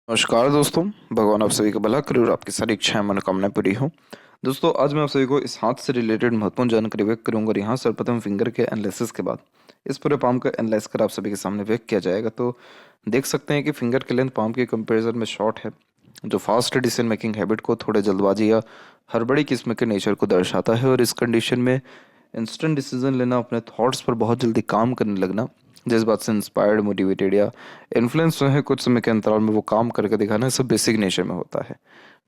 नमस्कार दोस्तों। भगवान आप सभी का भला करे और आपकी सारी इच्छाएं मनोकामनाएं पूरी हो। दोस्तों, आज मैं आप सभी को इस हाथ से रिलेटेड महत्वपूर्ण जानकारी व्यक्त करूंगा और यहाँ सर्वप्रथम फिंगर के एनालिसिस के बाद इस पूरे पाम का एनालाइज कर आप सभी के सामने व्यक्त किया जाएगा। तो देख सकते हैं कि फिंगर के लेंथ पाम के कंपेरिजन में शॉर्ट है, जो फास्ट डिसीजन मेकिंग हैबिट को थोड़े जल्दबाजी या हड़बड़ी किस्म के नेचर को दर्शाता है। और इस कंडीशन में इंस्टेंट डिसीजन लेना, अपने थॉट्स पर बहुत जल्दी काम करने लगना, जिस बात से इंस्पायर्ड, मोटिवेटेड या इन्फ्लुएंस है, कुछ समय के अंतराल में वो काम करके दिखाना, सब बेसिक नेचर में होता है।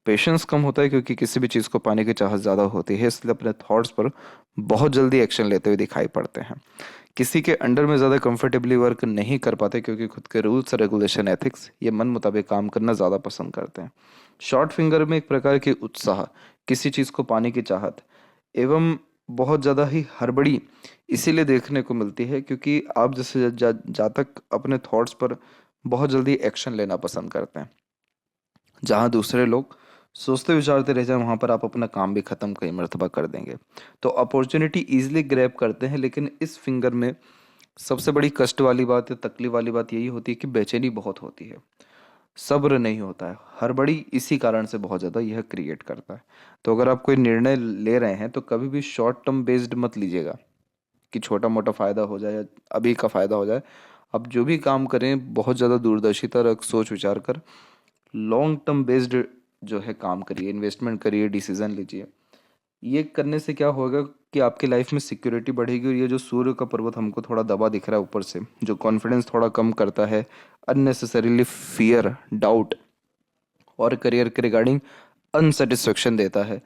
पेशेंस कम होता है क्योंकि किसी भी चीज़ को पाने की चाहत ज़्यादा होती है, इसलिए अपने थॉट्स पर बहुत जल्दी एक्शन लेते हुए दिखाई पड़ते हैं। किसी के अंडर में ज़्यादा कंफर्टेबली वर्क नहीं कर पाते क्योंकि खुद के रूल्स, रेगुलेशन, एथिक्स ये मन मुताबिक काम करना ज़्यादा पसंद करते हैं। शॉर्ट फिंगर में एक प्रकार की उत्साह, किसी चीज़ को पाने की चाहत एवं बहुत ज़्यादा ही हड़बड़ी इसीलिए देखने को मिलती है क्योंकि आप जैसे जातक अपने थॉट्स पर बहुत जल्दी एक्शन लेना पसंद करते हैं। जहाँ दूसरे लोग सोचते विचारते रह जाए, वहाँ पर आप अपना काम भी खत्म कई मर्तबा कर देंगे। तो अपॉर्चुनिटी ईजिली ग्रैब करते हैं, लेकिन इस फिंगर में सबसे बड़ी कष्ट वाली बात या तकलीफ वाली बात यही होती है कि बेचैनी बहुत होती है, सब्र नहीं होता है, हड़बड़ी इसी कारण से बहुत ज़्यादा यह क्रिएट करता है। तो अगर आप कोई निर्णय ले रहे हैं तो कभी भी शॉर्ट टर्म बेस्ड मत लीजिएगा कि छोटा मोटा फ़ायदा हो जाए या अभी का फ़ायदा हो जाए। आप जो भी काम करें बहुत ज़्यादा दूरदर्शिता रख, सोच विचार कर लॉन्ग टर्म बेस्ड जो है काम करिए, इन्वेस्टमेंट करिए, डिसीजन लीजिए। ये करने से क्या होगा कि आपकी लाइफ में सिक्योरिटी बढ़ेगी। और ये जो सूर्य का पर्वत हमको थोड़ा दबा दिख रहा है ऊपर से, जो कॉन्फिडेंस थोड़ा कम करता है, अननेसेसरीली फियर, डाउट और करियर के रिगार्डिंग अनसेटिस्फेक्शन देता है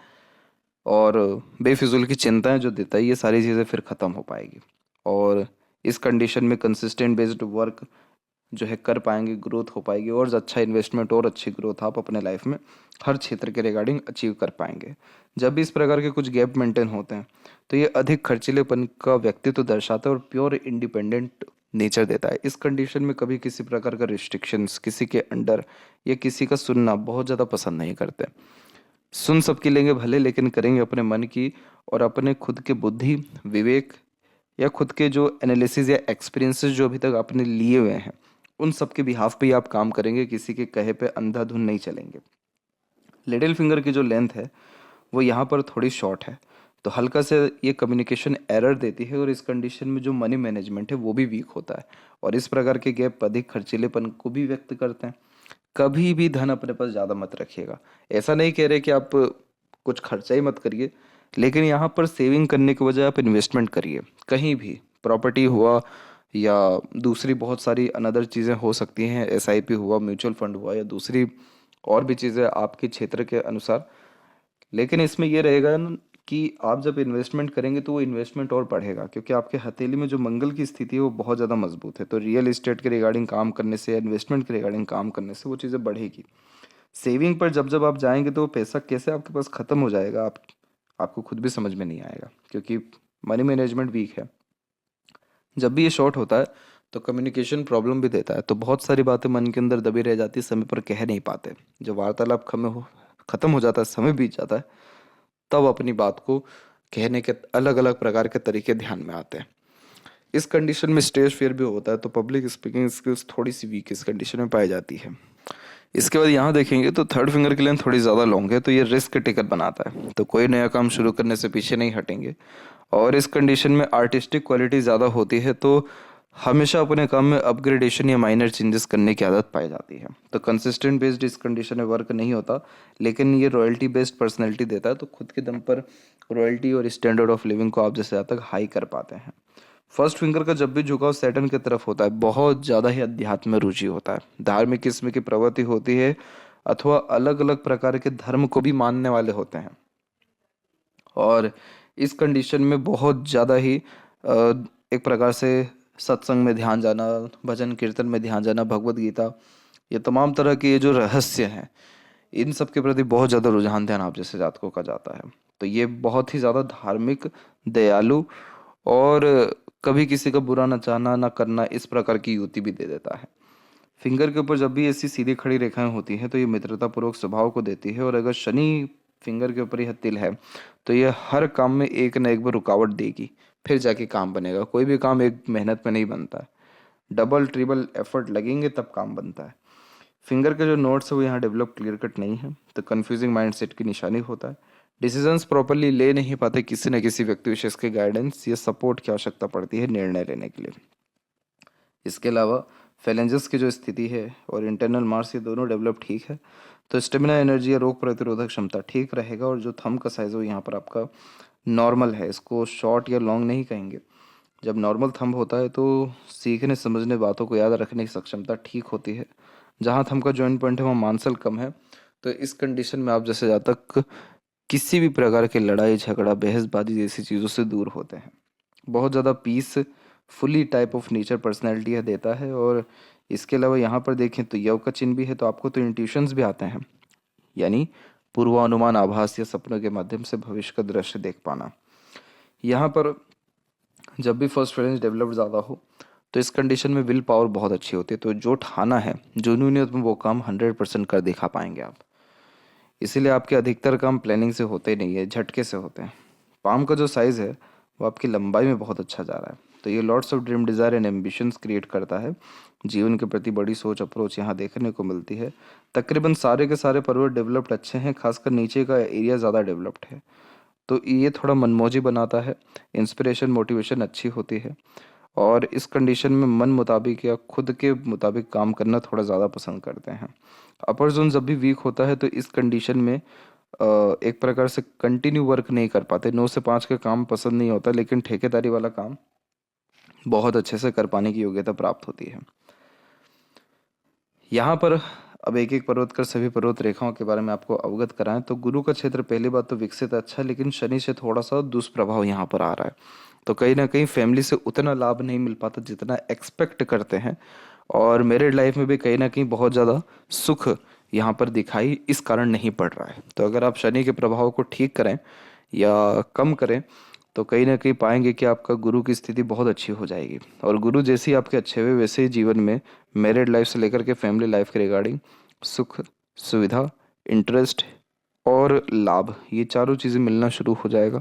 और बेफिजूल की चिंताएं जो देता है, ये सारी चीज़ें फिर ख़त्म हो पाएगी। और इस कंडीशन में कंसिस्टेंट बेस्ड वर्क जो है कर पाएंगे, ग्रोथ हो पाएगी और अच्छा इन्वेस्टमेंट और अच्छी ग्रोथ आप अपने लाइफ में हर क्षेत्र के रिगार्डिंग अचीव कर पाएंगे। जब भी इस प्रकार के कुछ गैप मेंटेन होते हैं तो ये अधिक खर्चीलेपन का व्यक्तित्व दर्शाता है और प्योर इंडिपेंडेंट नेचर देता है। इस कंडीशन में कभी किसी प्रकार का रिस्ट्रिक्शंस, किसी के अंडर या किसी का सुनना बहुत ज़्यादा पसंद नहीं करते। सुन सबकी लेंगे भले, लेकिन करेंगे अपने मन की और अपने खुद के बुद्धि, विवेक या खुद के जो एनालिसिस या एक्सपीरियंसेस जो अभी तक आपने लिए हुए हैं, उन सब के बिहाफ पे ही आप काम करेंगे, किसी के कहे पे अंधाधुन नहीं चलेंगे। लिटिल फिंगर की जो लेंथ है वो यहाँ पर थोड़ी शॉर्ट है, तो हल्का से ये कम्युनिकेशन एरर देती है और इस कंडीशन में जो मनी मैनेजमेंट है वो भी वीक होता है। और इस प्रकार के गैप अधिक खर्चीलेपन को भी व्यक्त करते हैं। कभी भी धन अपने पास ज़्यादा मत रखिएगा। ऐसा नहीं कह रहे कि आप कुछ खर्चा ही मत करिए, लेकिन यहाँ पर सेविंग करने के बजाय आप इन्वेस्टमेंट करिए। कहीं भी प्रॉपर्टी हुआ या दूसरी बहुत सारी अनदर चीज़ें हो सकती हैं, एसआईपी हुआ, म्यूचुअल फंड हुआ या दूसरी और भी चीज़ें आपके क्षेत्र के अनुसार। लेकिन इसमें ये रहेगा न कि आप जब इन्वेस्टमेंट करेंगे तो वो इन्वेस्टमेंट और बढ़ेगा क्योंकि आपके हथेली में जो मंगल की स्थिति है वो बहुत ज़्यादा मजबूत है। तो रियल एस्टेट के रिगार्डिंग काम करने से या इन्वेस्टमेंट के रिगार्डिंग काम करने से वो चीज़ें बढ़ेगी। सेविंग पर जब जब आप जाएंगे तो वो पैसा कैसे आपके पास ख़त्म हो जाएगा, आपको खुद भी समझ में नहीं आएगा क्योंकि मनी मैनेजमेंट वीक है। जब भी ये शॉर्ट होता है तो कम्युनिकेशन प्रॉब्लम भी देता है, तो बहुत सारी बातें मन के अंदर दबी रह जाती है, समय पर कह नहीं पाते। जब वार्तालाप खत्म हो जाता है, समय बीत जाता है, तब अपनी बात को कहने के अलग अलग प्रकार के तरीके ध्यान में आते हैं। इस कंडीशन में स्टेज फियर भी होता है, तो पब्लिक स्पीकिंग स्किल्स थोड़ी सी वीक इस कंडीशन में पाई जाती है। इसके बाद यहाँ देखेंगे तो थर्ड फिंगर के लिए थोड़ी ज़्यादा लॉन्ग है, तो ये रिस्क टेकर बनाता है, तो कोई नया काम शुरू करने से पीछे नहीं हटेंगे। और इस कंडीशन में आर्टिस्टिक क्वालिटी ज़्यादा होती है, तो हमेशा अपने काम में अपग्रेडेशन या माइनर चेंजेस करने की आदत पाई जाती है। तो कंसिस्टेंट बेस्ड इस कंडीशन में वर्क नहीं होता, लेकिन ये रॉयल्टी बेस्ड पर्सनैलिटी देता है, तो खुद के दम पर रॉयल्टी और स्टैंडर्ड ऑफ लिविंग को आप जैसे ज़्यादा तक हाई कर पाते हैं। फर्स्ट फिंगर का जब भी झुकाव सैटर्न की तरफ होता है, बहुत ज़्यादा ही अध्यात्म में रुचि होता है, धार्मिक किस्म की प्रवृत्ति होती है अथवा अलग अलग प्रकार के धर्म को भी मानने वाले होते हैं। और इस कंडीशन में बहुत ज़्यादा ही एक प्रकार से सत्संग में ध्यान जाना, भजन कीर्तन में ध्यान जाना, भगवत गीता, ये तमाम तरह के ये जो रहस्य हैं, इन सब के प्रति बहुत ज़्यादा रुझान ध्यान आप जैसे जातकों का जाता है। तो ये बहुत ही ज़्यादा धार्मिक, दयालु और कभी किसी का बुरा ना चाहना ना करना, इस प्रकार की युति भी दे देता है। फिंगर के ऊपर जब भी ऐसी सीधी खड़ी रेखाएं होती हैं तो ये मित्रतापूर्वक स्वभाव को देती है। और अगर शनि फिंगर के ऊपर यह तिल है तो ये हर काम में एक न एक बार रुकावट देगी, फिर जाके काम बनेगा। कोई भी काम एक मेहनत में नहीं बनता है, डबल ट्रिपल एफर्ट लगेंगे तब काम बनता है। फिंगर के जो नोट्स है वो यहाँ डेवलप क्लियर कट नहीं है, तो कन्फ्यूजिंग माइंडसेट की निशानी होता है। डिसीजंस प्रॉपरली ले नहीं पाते, किसी न किसी व्यक्ति विशेष के गाइडेंस या सपोर्ट की आवश्यकता पड़ती है निर्णय लेने के लिए। इसके अलावा फेलेंजेस की जो स्थिति है और इंटरनल मार्स ये दोनों डेवलप ठीक है, तो स्टेमिना, एनर्जी या रोग प्रतिरोधक क्षमता ठीक रहेगा। और जो थंब का साइज है वो यहाँ पर आपका नॉर्मल है, इसको शॉर्ट या लॉन्ग नहीं कहेंगे। जब नॉर्मल थंब होता है तो सीखने समझने बातों को याद रखने की सक्षमता ठीक होती है। जहाँ थंब का जॉइंट पॉइंट है वहाँ मांसल कम है, तो इस कंडीशन में आप जैसे जातक किसी भी प्रकार के लड़ाई झगड़ा बहसबाजी जैसी चीज़ों से दूर होते हैं। बहुत ज़्यादा peacefully type of nature personality है देता है। और इसके अलावा यहाँ पर देखें तो यव का चिन्ह भी है, तो आपको तो इंट्यूशंस भी आते हैं, यानी पूर्वानुमान, आभास या सपनों के माध्यम से भविष्य का दृश्य देख पाना। यहाँ पर जब भी फर्स्ट फ्रेंच डेवलप्ड ज़्यादा हो तो इस कंडीशन में विल पावर बहुत अच्छी होती है, तो जो ठाना है जुनूनियत में वो काम 100% कर दिखा पाएंगे आप। इसीलिए आपके अधिकतर काम प्लानिंग से होते नहीं है, झटके से होते हैं। पाम का जो साइज़ है वो आपकी लंबाई में बहुत अच्छा जा रहा है, तो ये lots of dream, desire and ambitions create करता है। जीवन के प्रति बड़ी सोच, अप्रोच यहाँ देखने को मिलती है। तकरीबन सारे के सारे पर्वत डेवलप्ड अच्छे हैं, खासकर नीचे का एरिया ज़्यादा डेवलप्ड है, तो ये थोड़ा मनमौजी बनाता है। इंस्पिरेशन, मोटिवेशन अच्छी होती है, और इस कंडीशन में मन मुताबिक या खुद के मुताबिक काम करना थोड़ा ज़्यादा पसंद करते हैं। अपर जोन जब भी वीक होता है तो इस कंडीशन में एक प्रकार से कंटिन्यू वर्क नहीं कर पाते। 9 से 5 का काम पसंद नहीं होता, लेकिन ठेकेदारी वाला काम बहुत अच्छे से कर पाने की योग्यता प्राप्त होती है। यहाँ पर अब एक एक पर्वत कर सभी पर्वत रेखाओं के बारे में आपको अवगत कराएं, तो गुरु का क्षेत्र पहली बात तो विकसित अच्छा है, लेकिन शनि से थोड़ा सा दुष्प्रभाव यहाँ पर आ रहा है, तो कहीं ना कहीं फैमिली से उतना लाभ नहीं मिल पाता जितना एक्सपेक्ट करते हैं। और मैरिड लाइफ में भी कहीं ना कहीं बहुत ज़्यादा सुख यहाँ पर दिखाई इस कारण नहीं पड़ रहा है। तो अगर आप शनि के प्रभाव को ठीक करें या कम करें तो कहीं ना कहीं पाएंगे कि आपका गुरु की स्थिति बहुत अच्छी हो जाएगी। और गुरु जैसे ही आपके अच्छे हुए वैसे ही जीवन में मैरिड लाइफ से लेकर के फैमिली लाइफ के रिगार्डिंग सुख, सुविधा, इंटरेस्ट और लाभ, ये चारों चीज़ें मिलना शुरू हो जाएगा।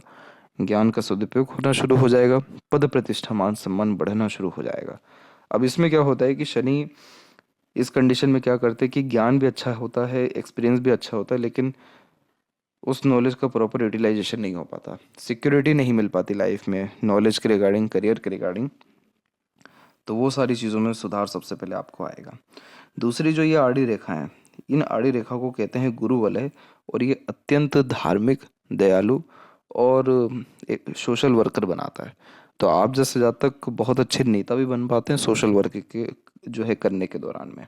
ज्ञान का सदुपयोग होना शुरू हो जाएगा, पद प्रतिष्ठा, मान सम्मान बढ़ना शुरू हो जाएगा। अब इसमें क्या होता है कि शनि इस कंडीशन में क्या करते हैं कि ज्ञान भी अच्छा होता है, एक्सपीरियंस भी अच्छा होता है, लेकिन उस नॉलेज का प्रॉपर यूटिलाइजेशन नहीं हो पाता, सिक्योरिटी नहीं मिल पाती लाइफ में, नॉलेज के रिगार्डिंग, करियर के रिगार्डिंग। तो वो सारी चीज़ों में सुधार सबसे पहले आपको आएगा। दूसरी जो ये आड़ी रेखा है, इन आड़ी रेखा को कहते हैं गुरु वलय, और ये अत्यंत धार्मिक, दयालु और एक सोशल वर्कर बनाता है। तो आप जैसे जातक बहुत अच्छे नेता भी बन पाते हैं सोशल वर्क के जो है करने के दौरान में।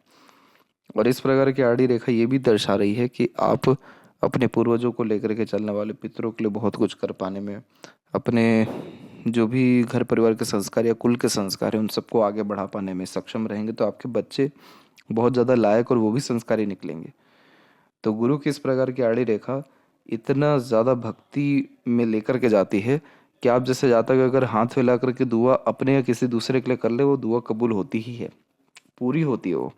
और इस प्रकार की आड़ी रेखा ये भी दर्शा रही है कि आप अपने पूर्वजों को लेकर के चलने वाले, पितरों के लिए बहुत कुछ कर पाने में, अपने जो भी घर परिवार के संस्कार या कुल के संस्कार हैं उन सबको आगे बढ़ा पाने में सक्षम रहेंगे, तो आपके बच्चे बहुत ज़्यादा लायक और वो भी संस्कारी निकलेंगे। तो गुरु की इस प्रकार की आड़ी रेखा इतना ज़्यादा भक्ति में लेकर के जाती है कि आप जैसे जातक अगर हाथ फैला करके दुआ अपने या किसी दूसरे के लिए कर ले, वो दुआ कबूल होती ही है, पूरी होती है वो।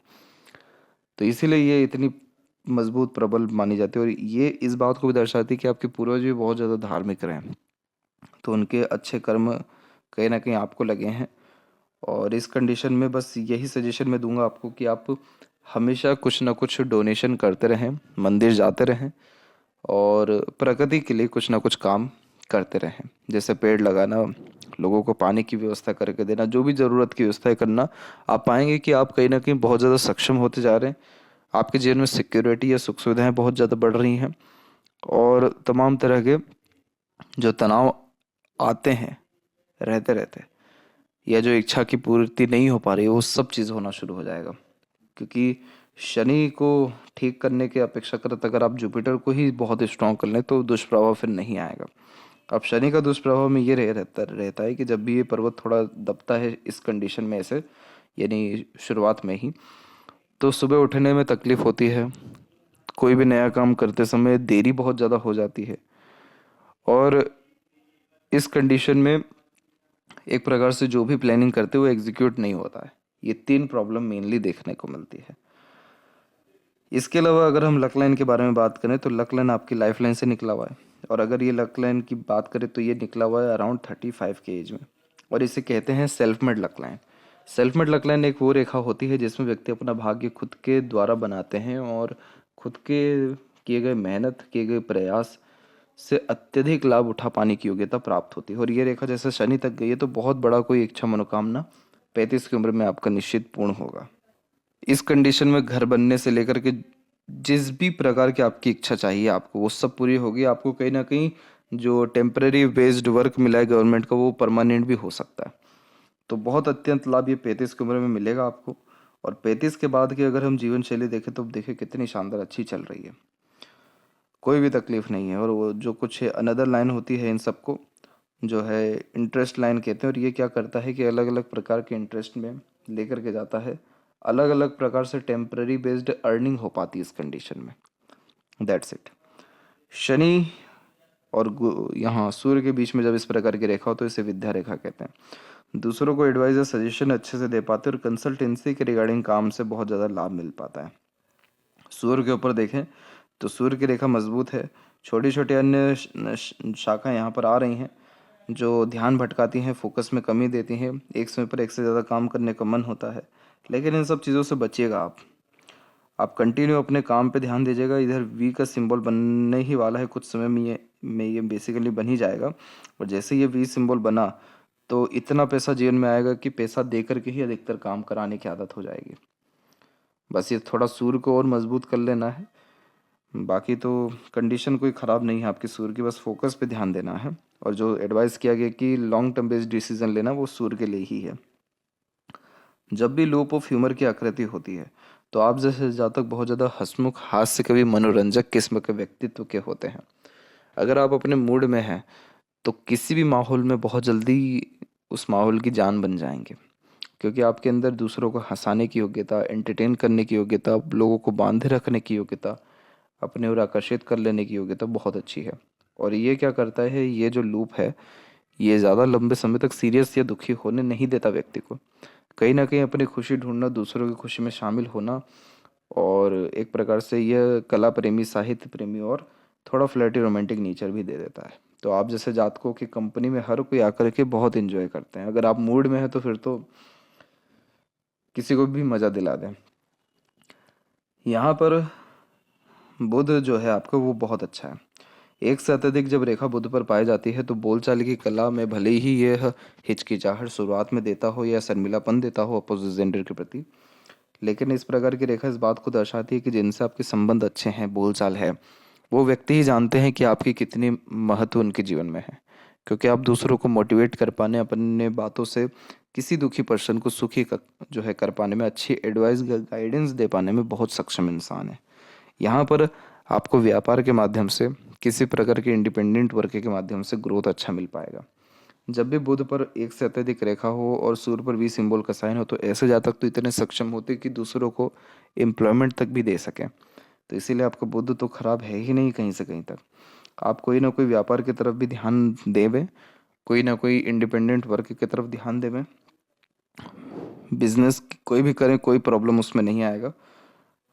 तो इसीलिए ये इतनी मजबूत, प्रबल मानी जाती है। और ये इस बात को भी दर्शाती है कि आपके पूर्वज भी बहुत ज़्यादा धार्मिक रहे हैं, तो उनके अच्छे कर्म कहीं ना कहीं आपको लगे हैं। और इस कंडीशन में बस यही सजेशन मैं दूंगा आपको कि आप हमेशा कुछ ना कुछ डोनेशन करते रहें, मंदिर जाते रहें, और प्रकृति के लिए कुछ ना कुछ काम करते रहें, जैसे पेड़ लगाना, लोगों को पानी की व्यवस्था करके देना, जो भी ज़रूरत की व्यवस्था करना। आप पाएंगे कि आप कहीं ना कहीं बहुत ज़्यादा सक्षम होते जा रहे हैं, आपके जीवन में सिक्योरिटी या सुख सुविधाएं बहुत ज़्यादा बढ़ रही हैं, और तमाम तरह के जो तनाव आते हैं रहते रहते, या जो इच्छा की पूर्ति नहीं हो पा रही है, वो सब चीज़ होना शुरू हो जाएगा। क्योंकि शनि को ठीक करने के अपेक्षाकृत अगर आप जुपिटर को ही बहुत स्ट्रॉन्ग कर लें तो दुष्प्रभाव फिर नहीं आएगा। अब शनि का दुष्प्रभाव में ये रहता है कि जब भी ये पर्वत थोड़ा दबता है इस कंडीशन में ऐसे, यानी शुरुआत में ही, तो सुबह उठने में तकलीफ होती है, कोई भी नया काम करते समय देरी बहुत ज़्यादा हो जाती है, और इस कंडीशन में एक प्रकार से जो भी प्लानिंग करते हुए एग्जीक्यूट नहीं होता है। ये 3 प्रॉब्लम मेनली देखने को मिलती है। इसके अलावा अगर हम लक लाइन के बारे में बात करें तो लक लाइन आपकी लाइफ लाइन से निकला हुआ है, और अगर ये लक लाइन की बात करें तो ये निकला हुआ है अराउंड 35 के एज में, और इसे कहते हैं self made luck line. Self made luck line एक वो रेखा होती है जिसमें व्यक्ति अपना भाग्य खुद के द्वारा बनाते हैं और खुद के किए गए मेहनत, किए गए प्रयास से अत्यधिक लाभ उठा पाने की योग्यता प्राप्त होती है। और ये रेखा जैसे शनि तक गई है तो बहुत बड़ा कोई इच्छा मनोकामना 35 की उम्र में आपका निश्चित पूर्ण होगा। इस कंडीशन में घर बनने से लेकर के जिस भी प्रकार की आपकी इच्छा चाहिए आपको वो सब पूरी होगी। आपको कहीं ना कहीं जो टेम्पररी बेस्ड वर्क मिला है गवर्नमेंट का वो परमानेंट भी हो सकता है। तो बहुत अत्यंत लाभ ये 35 की उम्र में मिलेगा आपको। और 35 के बाद की अगर हम जीवन शैली देखें तो देखिए कितनी शानदार अच्छी चल रही है, कोई भी तकलीफ नहीं है। और वो जो कुछ अनदर लाइन होती है इन सबको जो है इंटरेस्ट लाइन कहते हैं। और ये क्या करता है कि अलग अलग प्रकार के इंटरेस्ट में लेकर के जाता है, अलग अलग प्रकार से टेम्पररी बेस्ड अर्निंग हो पाती है इस कंडीशन में। That's it. शनि और यहाँ सूर्य के बीच में जब इस प्रकार की रेखा हो तो इसे विद्या रेखा कहते हैं। दूसरों को एडवाइस या सजेशन अच्छे से दे पाते हैं और कंसल्टेंसी के रिगार्डिंग काम से बहुत ज़्यादा लाभ मिल पाता है। सूर्य के ऊपर देखें तो सूर्य की रेखा मजबूत है। छोटी छोटी अन्य शाखा यहाँ पर आ रही हैं जो ध्यान भटकाती हैं, फोकस में कमी देती हैं, एक समय पर एक से ज़्यादा काम करने का मन होता है। लेकिन इन सब चीज़ों से बचिएगा आप कंटिन्यू अपने काम पे ध्यान दीजिएगा। इधर वी का सिंबल बनने ही वाला है कुछ समय में ये बेसिकली बन ही जाएगा। और जैसे ये वी सिंबल बना तो इतना पैसा जीवन में आएगा कि पैसा दे करके ही अधिकतर काम कराने की आदत हो जाएगी। बस ये थोड़ा सूर्य को और मजबूत कर लेना है, बाकी तो कंडीशन कोई ख़राब नहीं है आपकी सूर्य की, बस फोकस पे ध्यान देना है। और जो एडवाइस किया गया कि लॉन्ग टर्म बेस्ड डिसीजन लेना वो सूर्य के लिए ही है। जब भी लूप ऑफ ह्यूमर की आकृति होती है तो आप जैसे जातक बहुत ज़्यादा हंसमुख, हास्य कवि, मनोरंजक किस्म के व्यक्तित्व के होते हैं। अगर आप अपने मूड में हैं तो किसी भी माहौल में बहुत जल्दी उस माहौल की जान बन जाएंगे, क्योंकि आपके अंदर दूसरों को हंसाने की योग्यता, एंटरटेन करने की योग्यता, लोगों को बांधे रखने की योग्यता, अपने ओर आकर्षित कर लेने की योग्यता बहुत अच्छी है। और ये क्या करता है, ये जो लूप है ये ज़्यादा लंबे समय तक सीरियस या दुखी होने नहीं देता व्यक्ति को। कहीं ना कहीं अपनी खुशी ढूंढना, दूसरों की खुशी में शामिल होना, और एक प्रकार से यह कला प्रेमी, साहित्य प्रेमी और थोड़ा फ्लर्टी रोमांटिक नेचर भी दे देता है। तो आप जैसे जातकों की कंपनी में हर कोई आकर के बहुत एंजॉय करते हैं। अगर आप मूड में हैं तो फिर तो किसी को भी मज़ा दिला दें। यहाँ पर बुध जो है आपका वो बहुत अच्छा है। एक से अत्यधिक जब रेखा बुध पर पाई जाती है तो बोलचाल की कला में भले ही यह हिचकिचाहट शुरुआत में देता हो या शर्मिलापन देता हो अपोजिट जेंडर के प्रति, लेकिन इस प्रकार की रेखा इस बात को दर्शाती है कि जिनसे आपके संबंध अच्छे हैं, बोलचाल है, वो व्यक्ति ही जानते हैं कि आपकी कितनी महत्व उनके जीवन में है। क्योंकि आप दूसरों को मोटिवेट कर पाने, अपने बातों से किसी दुखी पर्सन को सुखी जो है कर पाने में, अच्छी एडवाइस, गाइडेंस दे पाने में बहुत सक्षम इंसान है। यहाँ पर आपको व्यापार के माध्यम से, किसी प्रकार के इंडिपेंडेंट वर्क के माध्यम से ग्रोथ अच्छा मिल पाएगा। जब भी बुध पर एक से अत्यधिक रेखा हो और सूर्य पर वी सिंबल का साइन हो तो ऐसे जातक तो इतने सक्षम होते कि दूसरों को एम्प्लॉयमेंट तक भी दे सकें। तो इसीलिए आपका बुध तो खराब है ही नहीं कहीं से कहीं तक। आप कोई ना कोई व्यापार की तरफ भी ध्यान देवें, कोई ना कोई इंडिपेंडेंट वर्क की तरफ ध्यान देवें, बिजनेस कोई भी करें, कोई प्रॉब्लम उसमें नहीं आएगा।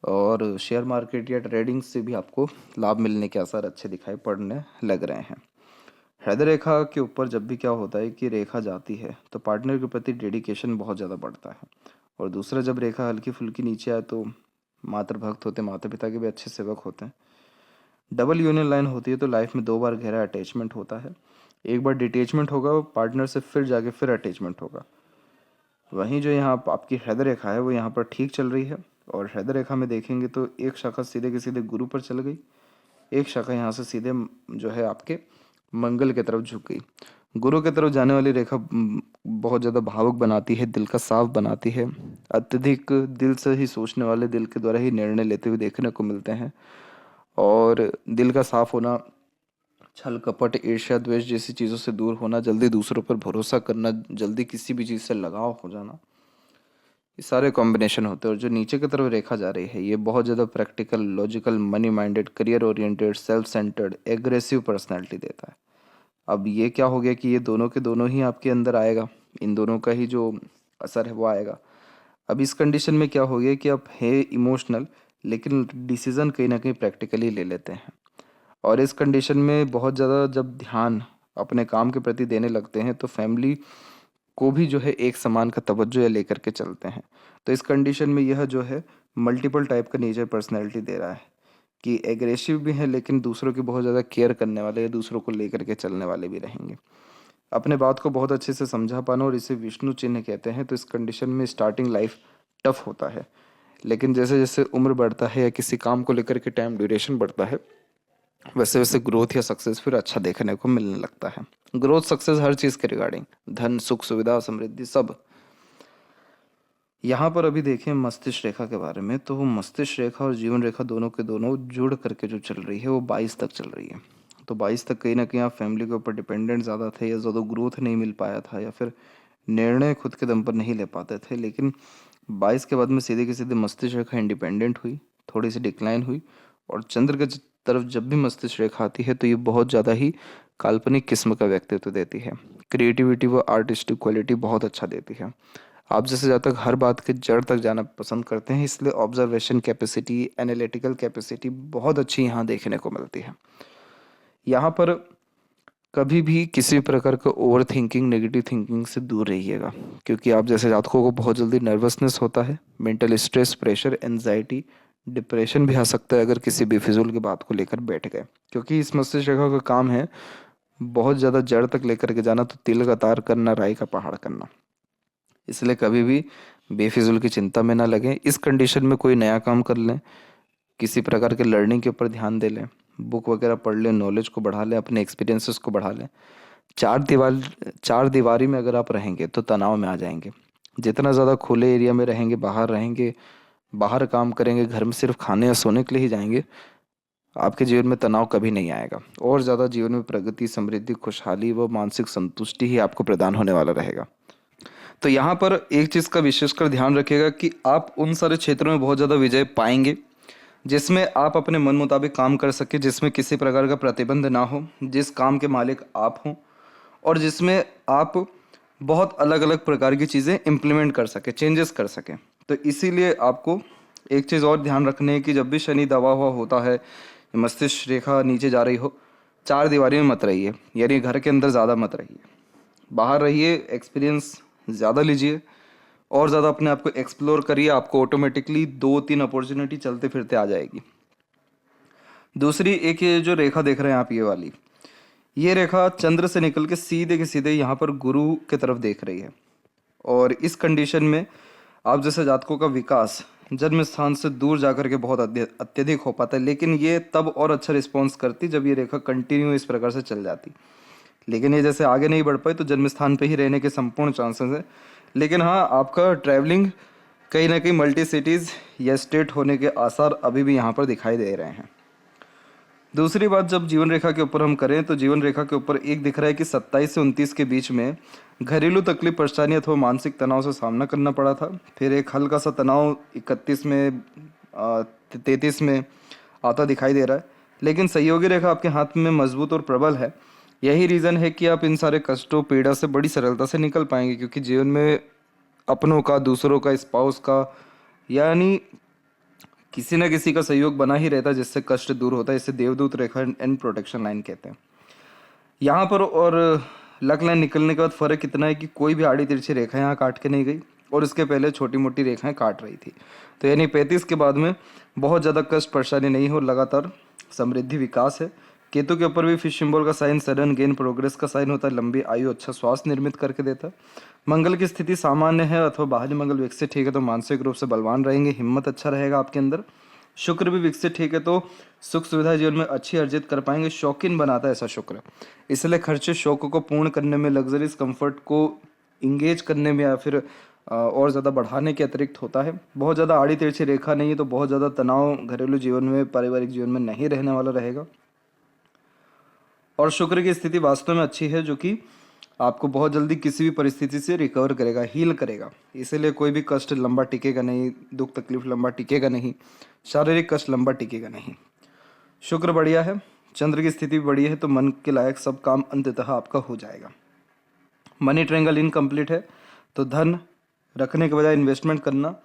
और शेयर मार्केट या ट्रेडिंग से भी आपको लाभ मिलने के आसार अच्छे दिखाई पड़ने लग रहे हैं। हृदय रेखा के ऊपर जब भी क्या होता है कि रेखा जाती है तो पार्टनर के प्रति डेडिकेशन बहुत ज़्यादा बढ़ता है। और दूसरा, जब रेखा हल्की फुल्की नीचे आए तो मातृभक्त होते हैं, माता पिता के भी अच्छे सेवक होते हैं। डबल यूनियन लाइन होती है तो लाइफ में दो बार गहरा अटैचमेंट होता है। एक बार डिटेचमेंट होगा पार्टनर से, फिर जाके फिर अटैचमेंट होगा। वहीं जो यहाँ आपकी हृदय रेखा है वो यहाँ पर ठीक चल रही है। और हृदय रेखा में देखेंगे तो एक शाखा सीधे के सीधे गुरु पर चल गई, एक शाखा यहाँ से सीधे जो है आपके मंगल की तरफ झुक गई। गुरु की तरफ जाने वाली रेखा बहुत ज़्यादा भावुक बनाती है, दिल का साफ बनाती है। अत्यधिक दिल से ही सोचने वाले दिल के द्वारा ही निर्णय लेते हुए देखने को मिलते हैं। और दिल का साफ होना, छल कपट, ईर्ष्या, द्वेष जैसी चीज़ों से दूर होना, जल्दी दूसरों पर भरोसा करना, जल्दी किसी भी चीज़ से लगाव हो जाना, ये सारे कॉम्बिनेशन होते हैं। और जो नीचे की तरफ रेखा जा रही है ये बहुत ज़्यादा practical, logical, money minded, career oriented, self centred, aggressive personality देता है। अब ये क्या हो गया कि ये दोनों के दोनों ही आपके अंदर आएगा, इन दोनों का ही जो असर है वो आएगा। अब इस कंडीशन में क्या हो गया कि आप है इमोशनल लेकिन डिसीजन कहीं ना कहीं प्रैक्टिकली ले लेते हैं। और इस कंडीशन में बहुत ज़्यादा जब ध्यान अपने काम के प्रति देने लगते हैं तो फैमिली को भी जो है एक समान का तवज्जो या लेकर के चलते हैं। तो इस कंडीशन में यह जो है मल्टीपल टाइप का नेचर पर्सनैलिटी दे रहा है कि एग्रेसिव भी है, लेकिन दूसरों की बहुत ज़्यादा केयर करने वाले या दूसरों को लेकर के चलने वाले भी रहेंगे। अपने बात को बहुत अच्छे से समझा पाना, और इसे विष्णु चिन्ह कहते हैं। तो इस कंडीशन में स्टार्टिंग लाइफ टफ होता है, लेकिन जैसे जैसे उम्र बढ़ता है या किसी काम को लेकर के टाइम ड्यूरेशन बढ़ता है, वैसे वैसे ग्रोथ या सक्सेस फिर अच्छा देखने को मिलने लगता है। ग्रोथ सक्सेस हर चीज़ के रिगार्डिंग, धन सुख सुविधा समृद्धि सब। यहाँ पर अभी देखें मस्तिष्क रेखा के बारे में, तो वो मस्तिष्क रेखा और जीवन रेखा दोनों के दोनों जुड़ करके जो चल रही है वो 22 तक चल रही है। तो 22 तक कहीं ना कहीं आप फैमिली के ऊपर डिपेंडेंट ज़्यादा थे, या ज़्यादा ग्रोथ नहीं मिल पाया था, या फिर निर्णय खुद के दम पर नहीं ले पाते थे। लेकिन 22 के बाद में सीधे की सीधे मस्तिष्क रेखा इंडिपेंडेंट हुई, थोड़ी सी डिक्लाइन हुई, और चंद्र के तरफ जब भी मस्तिष्क रेखा आती है तो ये बहुत ज़्यादा ही काल्पनिक किस्म का व्यक्तित्व देती है। क्रिएटिविटी व आर्टिस्टिक क्वालिटी बहुत अच्छा देती है। आप जैसे ज़्यादा तक हर बात के जड़ तक जाना पसंद करते हैं, इसलिए ऑब्जर्वेशन कैपेसिटी, एनालिटिकल कैपेसिटी बहुत अच्छी यहाँ देखने को मिलती है। यहाँ पर कभी भी किसी प्रकार का ओवर थिंकिंग, नेगेटिव थिंकिंग से दूर रहिएगा, क्योंकि आप जैसे जातकों को बहुत जल्दी नर्वसनेस होता है, mental stress, pressure, anxiety, depression भी आ सकता है अगर किसी बेफिजूल की बात को लेकर बैठ गए। क्योंकि इस मस्तिष्क रेखा का काम है बहुत ज़्यादा जड़ तक लेकर के जाना, तो तिल का तार करना, राई का पहाड़ करना। इसलिए कभी भी बेफिजूल की चिंता में ना लगें। इस कंडीशन में कोई नया काम कर लें, किसी प्रकार के लर्निंग के ऊपर ध्यान दे लें, बुक वगैरह पढ़ लें, नॉलेज को बढ़ा लें, अपने एक्सपीरियंसेस को बढ़ा लें। चार दीवारी में अगर आप रहेंगे तो तनाव में आ जाएंगे। जितना ज़्यादा खुले एरिया में रहेंगे, बाहर रहेंगे, बाहर काम करेंगे, घर में सिर्फ खाने या सोने के लिए ही जाएंगे, आपके जीवन में तनाव कभी नहीं आएगा, और ज़्यादा जीवन में प्रगति, समृद्धि, खुशहाली व मानसिक संतुष्टि ही आपको प्रदान होने वाला रहेगा। तो यहाँ पर एक चीज़ का विशेषकर ध्यान रखिएगा कि आप उन सारे क्षेत्रों में बहुत ज़्यादा विजय पाएंगे जिसमें आप अपने मन मुताबिक काम कर सके, जिसमें किसी प्रकार का प्रतिबंध ना हो, जिस काम के मालिक आप हों, और जिसमें आप बहुत अलग अलग प्रकार की चीज़ें इम्प्लीमेंट कर सके, चेंजेस कर सकें। तो इसीलिए आपको एक चीज़ और ध्यान रखनी है कि जब भी शनि दबा हुआ होता है, मस्तिष्क रेखा नीचे जा रही हो, चार दीवारी में मत रहिए, यानी घर के अंदर ज़्यादा मत रहिए, बाहर रहिए, एक्सपीरियंस ज़्यादा लीजिए और ज़्यादा अपने आप को एक्सप्लोर करिए। आपको ऑटोमेटिकली 2-3 अपॉर्चुनिटी चलते फिरते आ जाएगी। दूसरी एक ये जो रेखा देख रहे हैं आप, ये वाली, ये रेखा चंद्र से निकल के सीधे के सीधे यहाँ पर गुरु की तरफ देख रही है। और इस कंडीशन में आप जैसे जातकों का विकास जन्म स्थान से दूर जाकर के बहुत अत्यधिक हो पाता है, लेकिन ये तब और अच्छा रिस्पॉन्स करती जब ये रेखा कंटिन्यू इस प्रकार से चल जाती। लेकिन ये जैसे आगे नहीं बढ़ पाई तो जन्म स्थान पे ही रहने के संपूर्ण चांसेस है। लेकिन हाँ, आपका ट्रैवलिंग कहीं ना कहीं मल्टी सिटीज़ या स्टेट होने के आसार अभी भी यहाँ पर दिखाई दे रहे हैं। दूसरी बात, जब जीवन रेखा के ऊपर हम करें तो जीवन रेखा के ऊपर एक दिख रहा है कि 27 से 29 के बीच में घरेलू तकलीफ, परेशानी अथवा मानसिक तनाव से सामना करना पड़ा था। फिर एक हल्का सा तनाव 31 में 33 में आता दिखाई दे रहा है। लेकिन सहयोगी रेखा आपके हाथ में मजबूत और प्रबल है। यही रीज़न है कि आप इन सारे कष्टों, पीड़ा से बड़ी सरलता से निकल पाएंगे, क्योंकि जीवन में अपनों का, दूसरों का, स्पाउस का, यानी किसी न किसी का सहयोग बना ही रहता है जिससे कष्ट दूर होता है। इसे देवदूत रेखा एंड प्रोटेक्शन लाइन कहते हैं। यहाँ पर और लक लाइन निकलने के बाद फ़र्क इतना है कि कोई भी आड़ी तिरछी रेखा यहाँ काट के नहीं गई, और इसके पहले छोटी मोटी रेखाएं काट रही थी। तो यानी 35 के बाद में बहुत ज़्यादा कष्ट, परेशानी नहीं हो, लगातार समृद्धि, विकास है। केतु के ऊपर भी फिश सिंबल का साइन सडन गेन, प्रोग्रेस का साइन होता है, लंबी आयु, अच्छा स्वास्थ्य निर्मित करके देता है। मंगल की स्थिति सामान्य है अथवा बाहरी मंगल विकसित ठीक है तो मानसिक रूप से बलवान रहेंगे, हिम्मत अच्छा रहेगा आपके अंदर। शुक्र भी विकसित ठीक है तो सुख सुविधा जीवन में अच्छी अर्जित कर पाएंगे। शौकीन बनाता है ऐसा शुक्र, इसलिए खर्चे शौकों को पूर्ण करने में, लग्जरीज कंफर्ट को इंगेज करने में या फिर और ज़्यादा बढ़ाने के अतिरिक्त होता है। बहुत ज़्यादा आड़ी तिरछी रेखा नहीं है तो बहुत ज़्यादा तनाव घरेलू जीवन में, पारिवारिक जीवन में नहीं रहने वाला रहेगा। और शुक्र की स्थिति वास्तव में अच्छी है, जो कि आपको बहुत जल्दी किसी भी परिस्थिति से रिकवर करेगा, हील करेगा। इसीलिए कोई भी कष्ट लंबा टिकेगा नहीं, दुख तकलीफ लंबा टिकेगा नहीं, शारीरिक कष्ट लंबा टिकेगा नहीं। शुक्र बढ़िया है, चंद्र की स्थिति भी बढ़िया है, तो मन के लायक सब काम अंततः आपका हो जाएगा। मनी ट्रायंगल इनकम्प्लीट है, तो धन रखने के बजाय इन्वेस्टमेंट करना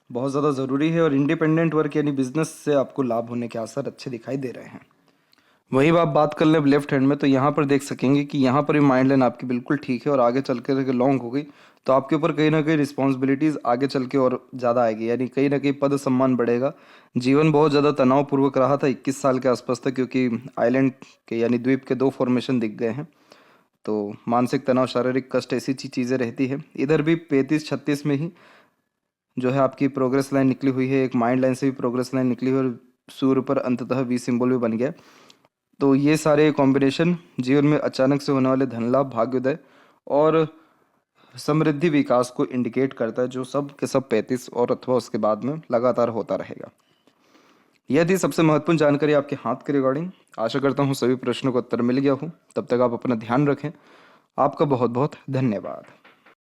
बहुत ज़्यादा ज़रूरी है। और इंडिपेंडेंट वर्क यानी बिजनेस से आपको लाभ होने के आसार अच्छे दिखाई दे रहे हैं। वही आप बात कर लें लेफ्ट हैंड में, तो यहाँ पर देख सकेंगे कि यहाँ पर भी माइंड लाइन आपकी बिल्कुल ठीक है और आगे चल के लॉन्ग हो गई, तो आपके ऊपर कहीं ना कहीं रिस्पॉन्सिबिलिटीज़ आगे चल के और ज़्यादा आएगी, यानी कहीं ना कहीं पद सम्मान बढ़ेगा। जीवन बहुत ज़्यादा तनावपूर्वक रहा था 21 साल के आसपास तक, क्योंकि आइलैंड के यानी द्वीप के 2 फॉर्मेशन दिख गए हैं। तो मानसिक तनाव, शारीरिक कष्ट, ऐसी चीज़ें रहती है। इधर भी 35-36 में ही जो है आपकी प्रोग्रेस लाइन निकली हुई है, एक माइंड लाइन से भी प्रोग्रेस लाइन निकली हुई है और सूर्य पर अंततः वी सिंबल भी बन गया। तो ये सारे कॉम्बिनेशन जीवन में अचानक से होने वाले धन लाभ, भाग्योदय और समृद्धि विकास को इंडिकेट करता है, जो सब के सब 35 और अथवा उसके बाद में लगातार होता रहेगा। यह थी सबसे महत्वपूर्ण जानकारी आपके हाथ के रिगार्डिंग। आशा करता हूँ सभी प्रश्नों का उत्तर मिल गया हो। तब तक आप अपना ध्यान रखें। आपका बहुत बहुत धन्यवाद।